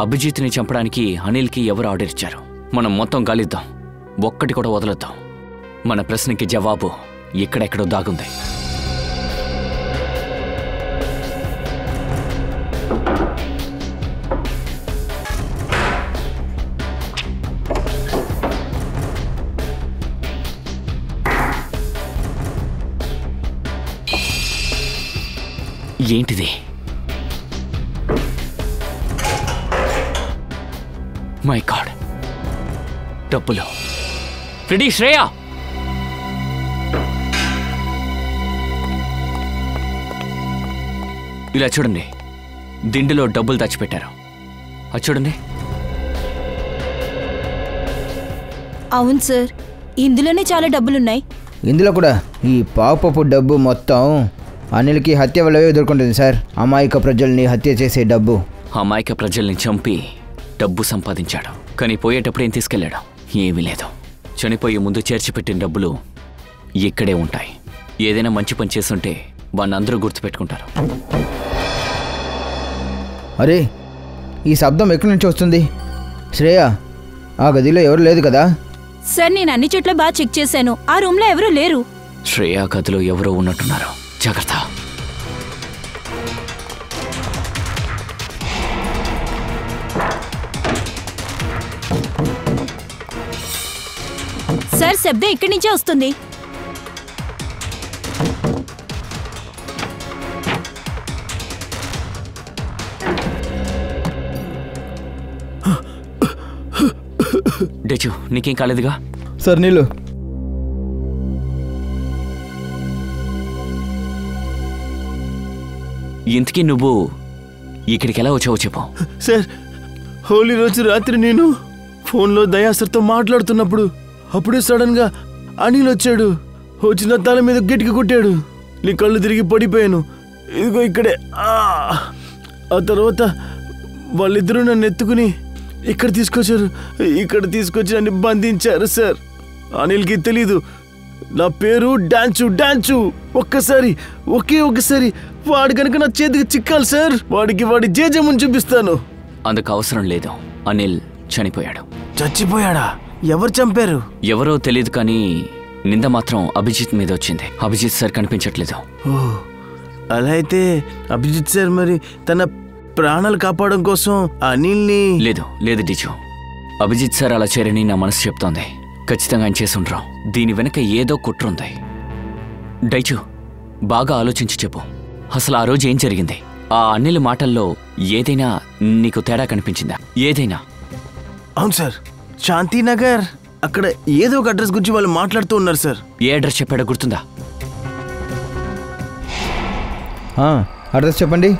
అభిజిత్ని చంపడానికి అనిల్కి ఎవరు ఆర్డర్ ఇచ్చారు. మనం మొత్తం గాలిద్దాం, ఒక్కటి కూడా వదలొద్దాం. మన ప్రశ్నకి జవాబు ఇక్కడెక్కడో దాగుంది. ఏంటిది? మై గాడ్, డబ్బులు. ఫ్రెడీ, శ్రేయ, ఇలా చూడండి, దిండులో డబ్బులు దాచిపెట్టారు. అది చూడండి. అవును సార్, ఇందులోనే చాలా డబ్బులున్నాయి. ఇందులో కూడా ఈ పాపపు డబ్బు మొత్తం అనిల్కి హత్య వల్ల ఎదుర్కొంటుంది సార్. అమాయక ప్రజల్ని హత్య చేసే డబ్బు. అమాయక ప్రజల్ని చంపి డబ్బు సంపాదించాడు, కానీ పోయేటప్పుడు ఏం తీసుకెళ్ళాడు? ఏమీ లేదు. చనిపోయే ముందు చేర్చిపెట్టిన డబ్బులు ఇక్కడే ఉంటాయి. ఏదైనా మంచి పని చేస్తుంటే వాడిని అందరూ గుర్తుపెట్టుకుంటారు. అరే, ఈ శబ్దం ఎక్కడి నుంచి వస్తుంది? శ్రేయ, ఆ గదిలో ఎవరు లేదు కదా? సార్, నేను అన్ని చోట్ల బాగా చెక్ చేశాను. ఆ రూమ్ లో ఎవరూ లేరు. శ్రేయ గదిలో ఎవరో ఉన్నట్టున్నారు. జాగ్రత్త. సార్, శబ్దం ఇక్కడి నుంచే వస్తుంది. డేచు, నీకేం కాలేదుగా? సార్, నీళ్ళు. ఇంతకీ నువ్వు ఇక్కడికి ఎలా వచ్చావో చెప్పు. సార్, హోలీ రోజు రాత్రి నేను ఫోన్లో దయాసర్తో మాట్లాడుతున్నప్పుడు అప్పుడే సడన్గా అనిల్ వచ్చాడు. వచ్చిన తల మీద గట్టిగా కొట్టాడు. నీ కళ్ళు తిరిగి పడిపోయాను. ఇదిగో ఇక్కడే. ఆ తర్వాత వాళ్ళిద్దరూ నన్ను ఎత్తుకుని ఇక్కడ తీసుకొచ్చి నన్ను బంధించారు సార్. అనిల్కి తెలీదు నా పేరు డాన్చు. ఒకే ఒక్కసారి వాడు కనుక నా చేతికి చిక్కాలి సార్. వాడి జేజమ్మని చూపిస్తాను. అందుకు అవసరం లేదు. అనిల్ చనిపోయాడు. చచ్చిపోయాడా? ఎవరు చంపారు? ఎవరో తెలియదు, కానీ నింద మాత్రం అభిజిత్ మీద వచ్చింది. అభిజిత్ సార్ కనిపించట్లేదు. అలా అయితే అభిజిత్ సార్ మరి తన ప్రాణాలు కాపాడడం కోసం అనిల్ని... లేదు డిచు, అభిజిత్ సార్ అలా చేరని నా మనసు చెప్తోంది. ఖచ్చితంగా ఆయన చేసుండ్రాం. దీని వెనక ఏదో కుట్రుంది. డైచు, బాగా ఆలోచించి చెప్పు, అసలు ఆ రోజు ఏం జరిగింది? ఆ అనిల్ మాటల్లో ఏదైనా నీకు తేడా కనిపించిందా? ఏదైనా? అవును సార్, శాంతినగర్ అక్కడ ఏదో ఒక అడ్రస్ గురించి వాళ్ళు మాట్లాడుతూ ఉన్నారు సార్. ఏ అడ్రస్ చెప్పాడో గుర్తుందా? అడ్రస్ చెప్పండి.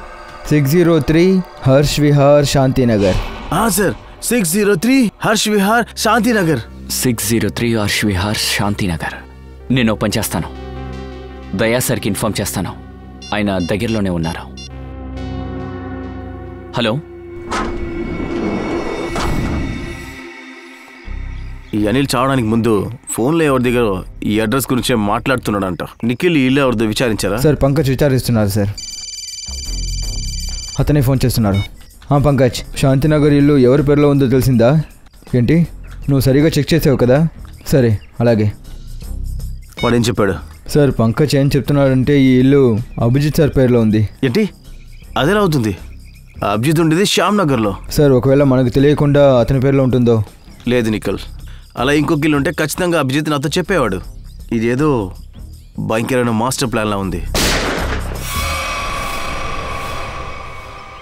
603 హర్ష్ విహార్ శాంతినగర్. సార్, 603 హర్ష్ విహార్ శాంతినగర్. 603 హర్ష్ విహార్ శాంతినగర్. నేను ఓపెన్ చేస్తాను. దయా సార్కి ఇన్ఫార్మ్ చేస్తాను. ఆయన దగ్గరలోనే ఉన్నారు. హలో, ఈ అనిల్ చావడానికి ముందు ఫోన్లో ఎవరి దగ్గర ఈ అడ్రస్ గురించి మాట్లాడుతున్నాడంట. నిఖిల్ ఇల్లు ఎవరిదో విచారించారా? సార్, పంకజ్ విచారిస్తున్నారు సార్. అతనే ఫోన్ చేస్తున్నారు. పంకజ్, శాంతినగర్ ఇల్లు ఎవరి పేరులో ఉందో తెలిసిందా? ఏంటి, నువ్వు సరిగా చెక్ చేసావు కదా? సరే, అలాగే. వాడేం చెప్పాడు? సార్, పంకజ్ ఏం చెప్తున్నాడంటే ఈ ఇల్లు అభిజిత్ సార్ పేరులో ఉంది. ఏంటి, అదేలా అవుతుంది? అభిజిత్ ఉండేది శ్యామ్ నగర్లో. సార్, ఒకవేళ మనకు తెలియకుండా అతని పేరులో ఉంటుందో? లేదు నిఖిల్, అలా ఇంకొక ఇల్లు ఉంటే ఖచ్చితంగా అభిజిత్ నాతో చెప్పేవాడు. ఇదేదో భయంకరమైన మాస్టర్ ప్లాన్లా ఉంది.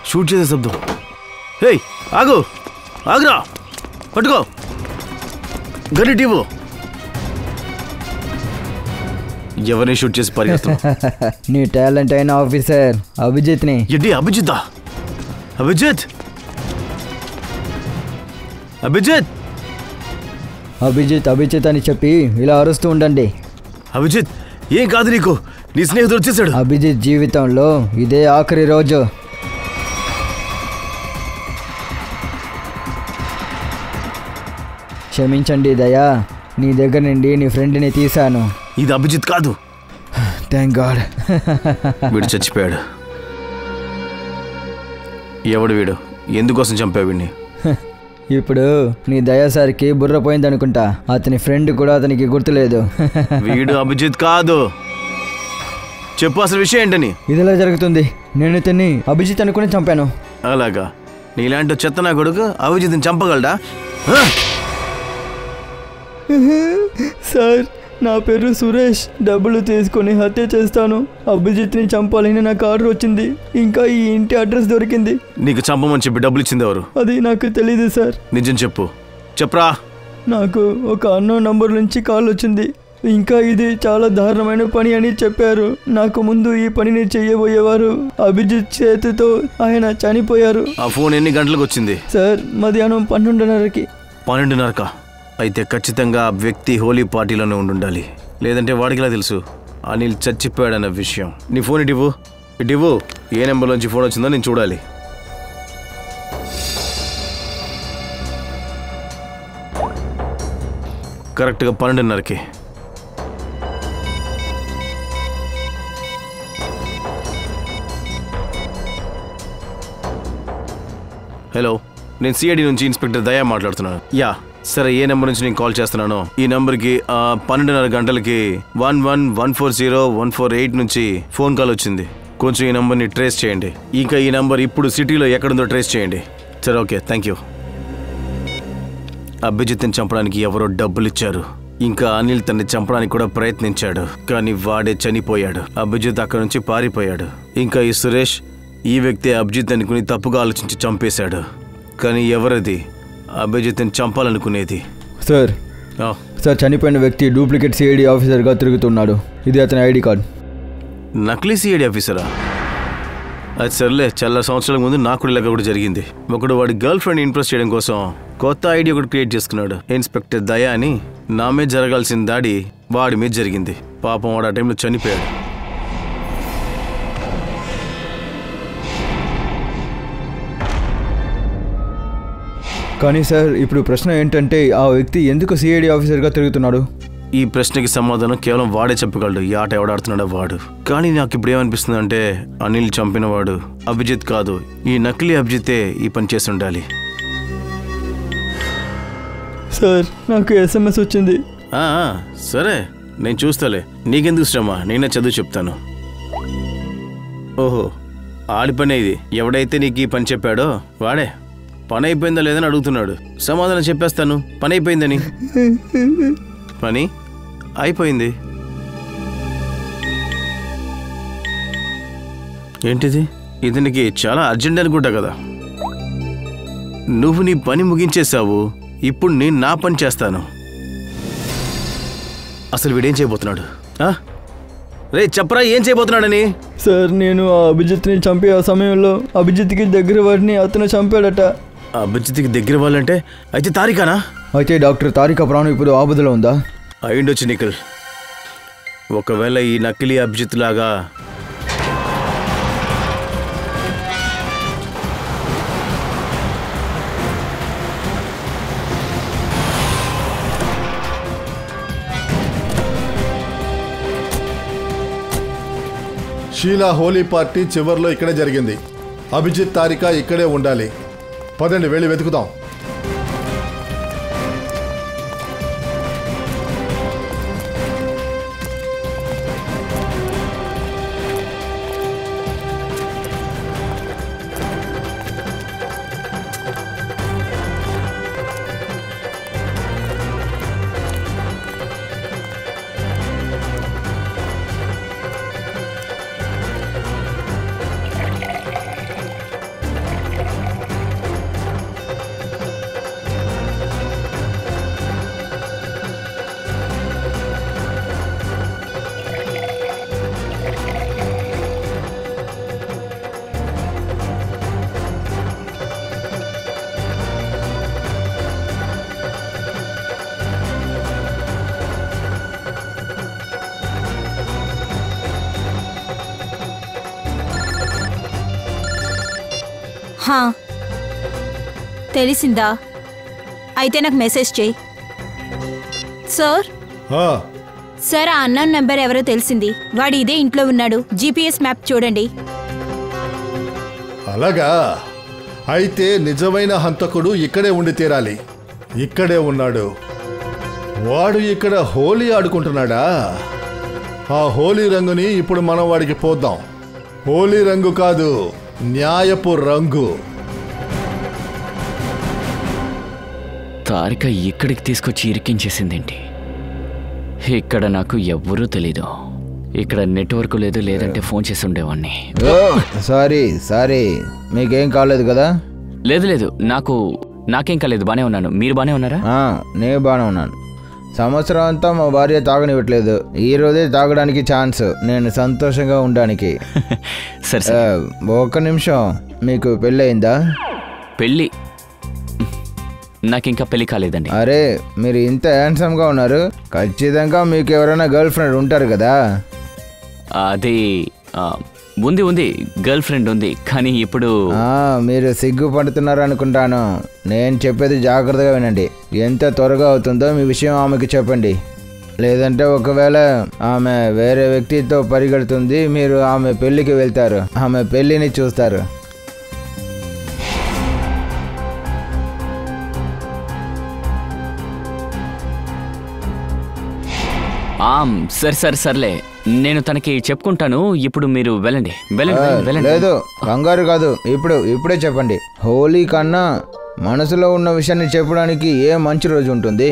షూట్ చేసే శబ్దం. హే, ఆగురా, పట్టుకో గడి టీవో. ఎవరిని షూట్ చేసి పరిగెత్తున్నా? నీ టాలెంట్ అయిన ఆఫీసర్ అభిజిత్ని. ఏంటి, అభిజిత్ అభిజిత్ అని చెప్పి ఇలా అరుస్తూ ఉండండి. అభిజిత్, ఏం కాదు నీకు, నీ స్నేహితుడు వచ్చేసాడు. అభిజిత్ జీవితంలో ఇదే ఆఖరి రోజు. క్షమించండి దయా, నీ దగ్గర నుండి నీ ఫ్రెండ్ని తీశాను. ఇది అభిజిత్ కాదు. Thank God. వీడు చచ్చిపోయాడు. ఎవడు వీడు? ఎందుకోసం చంపావు వీడిని? ఇప్పుడు నీ దయాసారికి బుర్ర పోయిందనుకుంటా. అతని ఫ్రెండ్ కూడా అతనికి గుర్తులేదు. వీడు అభిజిత్ కాదు. చెప్పు అసలు విషయం ఏంటని. ఇదిలా జరుగుతుంది. నేను ఇతన్ని అభిజిత్ అనుకుని చంపాను. అలాగా? నీలాంటి చెత్త నా కొడుకు అభిజిత్ని చంపగలడా? సార్, నా పేరు సురేష్. డబ్బులు తీసుకొని హత్య చేస్తాను. అభిజిత్ని చంపాలని నాకు ఆర్డర్ వచ్చింది. ఇంకా ఈ ఇంటి అడ్రస్ దొరికింది. నీకు చంపమని చెప్పి డబ్బులు ఇచ్చింది ఎవరు? అది నాకు తెలీదు సార్. నిజం చెప్పు. చెప్పరా. నాకు ఒక అన్నోన్ నంబర్ నుంచి కాల్ వచ్చింది. ఇంకా ఇది చాలా దారుణమైన పని అని చెప్పారు. నాకు ముందు ఈ పనిని చెయ్యబోయేవారు. అభిజిత్ చేతితో ఆయన చనిపోయారు. ఆ ఫోన్ ఎన్ని గంటలకు వచ్చింది? సార్ మధ్యాహ్నం 12:30కి. 12:30కా? అయితే ఖచ్చితంగా ఆ వ్యక్తి హోలీ పార్టీలోనే ఉండాలి. లేదంటే వాడికిలా తెలుసు అనిల్ చచ్చిపోయాడన్న విషయం? నీ ఫోన్ ఇటివ్వు. ఏ నెంబర్లోంచి ఫోన్ వచ్చిందో నేను చూడాలి. కరెక్ట్గా 12:30కి. హలో, నేను సిఐడి నుంచి ఇన్స్పెక్టర్ దయా మాట్లాడుతున్నాను. యా సరే, ఏ నెంబర్ నుంచి నేను కాల్ చేస్తున్నానో ఈ నెంబర్కి 12:30 గంటలకి 11140148 నుంచి ఫోన్ కాల్ వచ్చింది. కొంచెం ఈ నెంబర్ని ట్రేస్ చేయండి. ఇంకా ఈ నెంబర్ ఇప్పుడు సిటీలో ఎక్కడుందో ట్రేస్ చేయండి. సరే, ఓకే, థ్యాంక్ యూ. అభిజిత్ని చంపడానికి ఎవరో డబ్బులు ఇచ్చారు. ఇంకా అనిల్ తన్ని చంపడానికి కూడా ప్రయత్నించాడు, కానీ వాడే చనిపోయాడు. అభిజిత్ అక్కడ నుంచి పారిపోయాడు. ఇంకా ఈ సురేష్ ఈ వ్యక్తి అభిజిత్ అనుకుని తప్పుగా ఆలోచించి చంపేశాడు. కానీ ఎవరది అభిజిత్ని చంపాలనుకునేది? సార్ చనిపోయిన వ్యక్తి డూప్లికేట్ సిఐడి ఆఫీసర్గా తిరుగుతున్నాడు. ఇది అతని ఐడి కార్డ్. నకిలీ సిఐడి ఆఫీసరా? అది సర్లే, చాలా సంవత్సరాల ముందు నాకు కూడా ఇలాగ కూడా జరిగింది. ఒకడు వాడి గర్ల్ ఫ్రెండ్ ఇంప్రెస్ చేయడం కోసం కొత్త ఐడి ఒకటి క్రియేట్ చేసుకున్నాడు. ఇన్స్పెక్టర్ దయా అని. నా మీద జరగాల్సిన దాడి వాడి మీద జరిగింది. పాపం వాడు ఆ టైంలో చనిపోయాడు. కానీ సార్ ఇప్పుడు ప్రశ్న ఏంటంటే ఆ వ్యక్తి ఎందుకు సిఐడి ఆఫీసర్గా తిరుగుతున్నాడు? ఈ ప్రశ్నకి సమాధానం కేవలం వాడే చెప్పగలడు. ఈ ఆట ఎవడాడుతున్నాడో వాడు. కానీ నాకు ఇప్పుడు ఏమనిపిస్తుంది అంటే అనిల్ చంపిన వాడు అభిజిత్ కాదు, ఈ నకిలీ అభిజితే ఈ పని చేసి ఉండాలి. సార్ నాకు SMS వచ్చింది. సరే, నేను చూస్తాలే. నీకెందుకు శ్రమ, నేనే చదువు చెప్తాను. ఓహో, ఆడి పనే ఇది. ఎవడైతే నీకు ఈ పని చెప్పాడో వాడే. పని అయిపోయిందా లేదని అడుగుతున్నాడు. సమాధానం చెప్పేస్తాను, పని అయిపోయిందని. పని అయిపోయింది. ఏంటిది? ఇతనికి చాలా అర్జెంట్ అనుకుంటా కదా. నువ్వు నీ పని ముగించేశావు, ఇప్పుడు నేను నా పని చేస్తాను. అసలు వీడేం చేయబోతున్నాడు? రే చెప్పరా, ఏం చేయబోతున్నాడని? సార్ నేను ఆ అభిజిత్ని చంపే ఆ సమయంలో అభిజిత్కి దగ్గర వాడిని అతను చంపాడట. అభిజిత్కి దగ్గర వాళ్ళంటే అయితే తారికానా? అయితే డాక్టర్ తారిక ప్రాణం ఇప్పుడు ఆపదలో ఉందా? అయిండొచ్చు నిఖిల్. ఒకవేళ ఈ నకిలీ అభిజిత్ లాగా షీలా హోలీ పార్టీ చివర్లో ఇక్కడే జరిగింది. అభిజిత్ తారిక ఇక్కడే ఉండాలి. పదండి, వెళ్ళి వెతుకుదాం. తెలిసిందా? అయితే నాకు మెసేజ్ చేయి. సార్ సార్ ఆ అన్నోన్ నెంబర్ ఎవరో తెలిసింది. వాడు ఇదే ఇంట్లో ఉన్నాడు. GPS మ్యాప్ చూడండి. అలాగా? అయితే నిజమైన హంతకుడు ఇక్కడే ఉండి తీరాలి. ఇక్కడే ఉన్నాడు. వాడు ఇక్కడ హోలీ ఆడుకుంటున్నాడా? ఆ హోలీ రంగుని ఇప్పుడు మనం వాడికి పోద్దాం. హోలీ రంగు కాదు, న్యాయపు రంగు. తారిక ఇక్కడికి తీసుకొచ్చి ఇరికించేసిందేంటి? ఇక్కడ నాకు ఎవ్వరూ తెలీదు. ఇక్కడ నెట్వర్క్ లేదు, లేదంటే ఫోన్ చేసి ఉండేవాడిని. సారీ మీకేం కాలేదు కదా? లేదు నాకేం కాలేదు, బానే ఉన్నాను. మీరు బానే ఉన్నారా? నేను బానే ఉన్నాను. సంవత్సరం అంతా మా భార్య తాగనివ్వట్లేదు, ఈ రోజే తాగడానికి ఛాన్స్, నేను సంతోషంగా ఉండడానికి. సరే ఒక్క నిమిషం, మీకు పెళ్ళయిందా? పెళ్ళి నాకింకా పెళ్లి కాలేదండి. అరే మీరు ఇంత హ్యాండ్సమ్గా ఉన్నారు, ఖచ్చితంగా మీకు ఎవరైనా గర్ల్ ఫ్రెండ్ ఉంటారు కదా? అది ఉంది గర్ల్ ఫ్రెండ్ ఉంది, కానీ ఇప్పుడు మీరు సిగ్గుపడుతున్నారు అనుకుంటాను. నేను చెప్పేది జాగ్రత్తగా వినండి. ఎంత త్వరగా అవుతుందో మీ విషయం ఆమెకి చెప్పండి, లేదంటే ఒకవేళ ఆమె వేరే వ్యక్తితో పరిగెడుతుంది, మీరు ఆమె పెళ్ళికి వెళ్తారు, ఆమె పెళ్ళిని చూస్తారు. సర్లే, నేను తనకి చెప్పుకుంటాను. ఇప్పుడు మీరు వెళ్ళండి. లేదు కంగారు కాదు, ఇప్పుడే చెప్పండి. హోలీ కన్నా మనసులో ఉన్న విషయాన్ని చెప్పడానికి ఏ మంచి రోజు ఉంటుంది?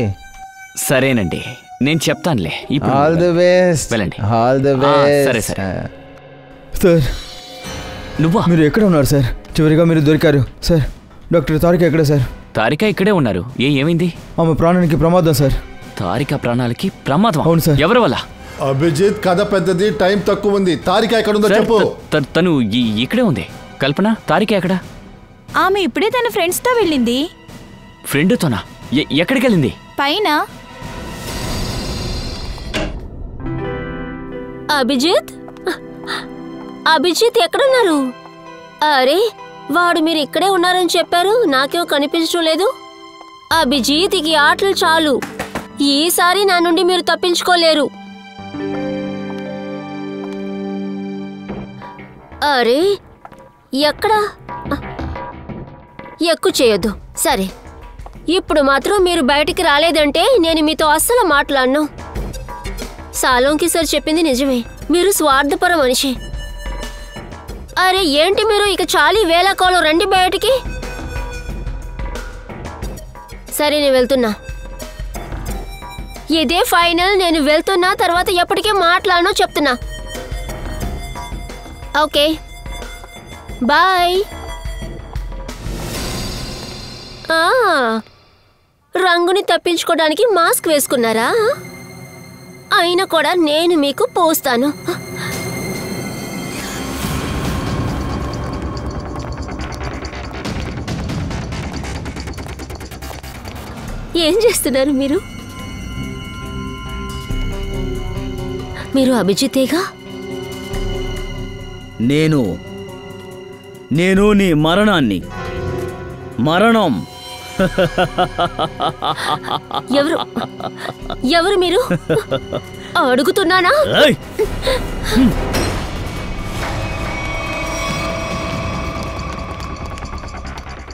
సరేనండి, నేను చెప్తానులే. All the best. వెళ్ళండి. All the best. సరే సార్ నువ్వా? మీరు ఎక్కడ ఉన్నారు సార్? చివరిగా మీరు దొరికారు సార్. డాక్టర్ తారిక ఎక్కడ సార్? తారిక ఇక్కడే ఉన్నారు. ఏమైంది? ఆమె ప్రాణానికి ప్రమాదం సార్. తారిక ప్రాణాలకి ప్రమాదం? అవును సార్. ఎవరి వల్ల? అభిజిత్, కథ పెద్దది, టైం తక్కువ ఉంది. తారిక ఎక్కడుందో చెప్పు. తను ఇక్కడే ఉంది. కల్పన, తారిక ఎక్కడ? ఆమె ఇప్పుడే తన ఫ్రెండ్స్తో వెళ్ళింది. ఫ్రెండ్తోనా? ఎక్కడికి వెళ్ళింది? పైన. అభిజిత్ ఎక్కడున్నారు? అరే వాడు మీరు ఇక్కడే ఉన్నారని చెప్పారు, నాకేమో కనిపించడం లేదు. అభిజిత్, ఈ ఆటలు చాలు. ఈసారి నా నుండి మీరు తప్పించుకోలేరు. అరే ఎక్కడా? ఎక్కువ చేయొద్దు. సరే, ఇప్పుడు మాత్రం మీరు బయటికి రాలేదంటే నేను మీతో అస్సలు మాట్లాడను. సాలోంకి సార్ చెప్పింది నిజమే, మీరు స్వార్థపర మనిషి. అరే ఏంటి మీరు, ఇక చాలీ వేళకోళం, రండి బయటికి. సరే నేను వెళ్తున్నా, ఇదే ఫైనల్. నేను వెళ్తున్నా, తర్వాత ఎప్పటికీ మాట్లాడను చెప్తున్నా. Okay bye. రంగుని తప్పించుకోవడానికి మాస్క్ వేసుకున్నారా? అయినా కూడా నేను మీకు పోస్తాను. ఏం చేస్తున్నారు మీరు? మీరు అభిజితేగా? నేను నీ మరణం. ఎవరు మీరు? అడుగుతున్నానా?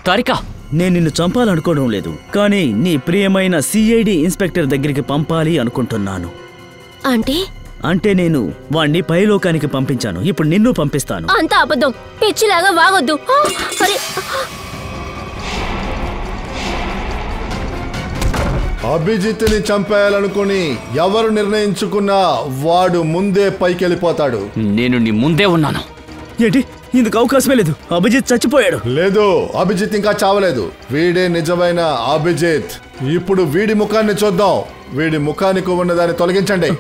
తారిక, నేను నిన్ను చంపాలనుకోవడం లేదు, కానీ నీ ప్రియమైన సిఐడి ఇన్స్పెక్టర్ దగ్గరికి పంపాలి అనుకుంటున్నాను. అంటే నేను వాణ్ణి పైలోకానికి పంపించాను, ఇప్పుడు నిన్ను పంపిస్తాను. అంత అబద్ధం, పిచ్చిలాగా వాగొద్దు. అభిజిత్ని చంపేయాలనుకుని ఎవరు నిర్ణయించుకున్నా వాడు ముందే పైకెళ్ళిపోతాడు. నేను నీ ముందే ఉన్నాను. ఏంటి? ఇందుకు అవకాశమే లేదు. అభిజిత్ చచ్చిపోయాడు. లేదు, అభిజిత్ ఇంకా చావలేదు. వీడే నిజమైన అభిజిత్. ఇప్పుడు వీడి ముఖాన్ని చూద్దాం. వీడి ముఖానికి ఉన్నదాన్ని తొలగించండి.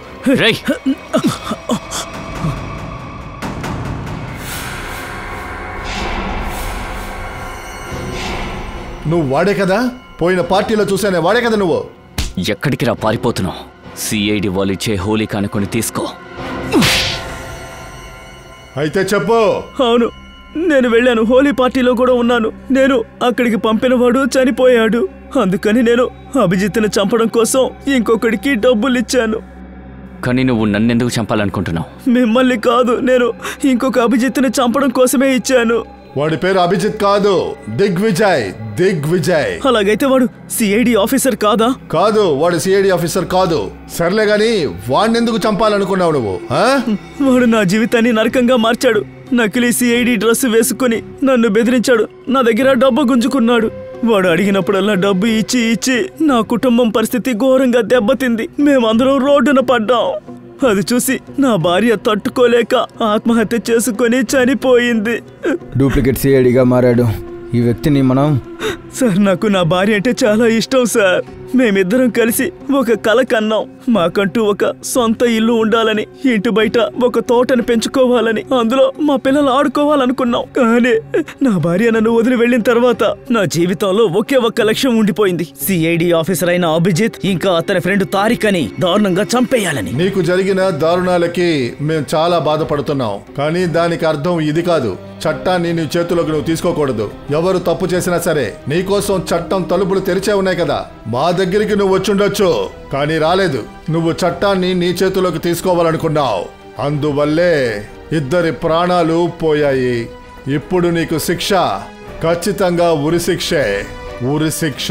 నువ్వు వాడే కదా? పోయిన పార్టీలో చూసానే వాడే కదా నువ్వు? ఎక్కడికి రా పారిపోతున్నావు? సిఐడి వాళ్ళు ఇచ్చే హోలీ కానుకొని తీసుకో. అయితే చెప్పు. అవును, నేను వెళ్ళాను, హోలీ పార్టీలో కూడా ఉన్నాను. నేను అక్కడికి పంపినవాడు చనిపోయాడు, అందుకని నేను అభిజిత్ని చంపడం కోసం ఇంకొకడికి డబ్బులు ఇచ్చాను. కానీ నువ్వు నన్నెందుకు చంపాలనుకుంటున్నావు? మిమ్మల్ని కాదు, నేను ఇంకొక అభిజిత్ని చంపడం కోసమే ఇచ్చాను. వాడి పేరు అభిజిత్ కాదు, దిగ్విజయ్. అలాగైతే వాడు సిఐడి ఆఫీసర్ కాదా? కాదు, వాడు సిఐడి ఆఫీసర్ కాదు. సర్లే గాని వాడినెందుకు చంపాలనుకున్నావు నువ్వు? వాడు నా జీవితాన్ని నరకంగా మార్చాడు. నకిలీ సిఐడి డ్రెస్ వేసుకుని నన్ను బెదిరించాడు, నా దగ్గర డబ్బు గుంజుకున్నాడు. వాడు అడిగినప్పుడల్లా డబ్బు ఇచ్చి ఇచ్చి నా కుటుంబం పరిస్థితి ఘోరంగా దెబ్బతింది. మేమందరం రోడ్డున పడ్డాం. అది చూసి నా భార్య తట్టుకోలేక ఆత్మహత్య చేసుకొని చనిపోయింది. డూప్లికేట్ సిఐడిగా మారాడు ఈ వ్యక్తిని మనం. సార్, నాకు నా భార్య అంటే చాలా ఇష్టం సార్. మేమిద్దరం కలిసి ఒక కల కన్నాం. మాకంటూ ఒక సొంత ఇల్లు ఉండాలని, ఇంటి బయట ఒక తోటని పెంచుకోవాలని, అందులో మా పిల్లలు ఆడుకోవాలనుకున్నాం. కానీ నా భార్య నన్ను వదిలి వెళ్ళిన తర్వాత నా జీవితంలో ఒకే ఒక్క లక్ష్యం ఉండిపోయింది. సిఐడి ఆఫీసర్ అయిన అభిజిత్ ఇంకా అతని ఫ్రెండ్ తారిక్ అని దారుణంగా చంపేయాలని. నీకు జరిగిన దారుణాలకి మేము చాలా బాధపడుతున్నాం, కానీ దానికి అర్థం ఇది కాదు. చట్టాన్ని నీ చేతుల్లోకి నువ్వు తీసుకోకూడదు. ఎవరు తప్పు చేసినా సరే నీకోసం చట్టం తలుపులు తెరిచే ఉన్నాయి కదా. మా దగ్గరికి నువ్వు వచ్చుండొచ్చు, కానీ రాలేదు. నువ్వు చట్టాన్ని నీ చేతుల్లోకి తీసుకోవాలనుకున్నావు. అందువల్లే ఇద్దరి ప్రాణాలు పోయాయి. ఇప్పుడు నీకు శిక్ష ఖచ్చితంగా ఉరిశిక్షే. ఉరిశిక్ష.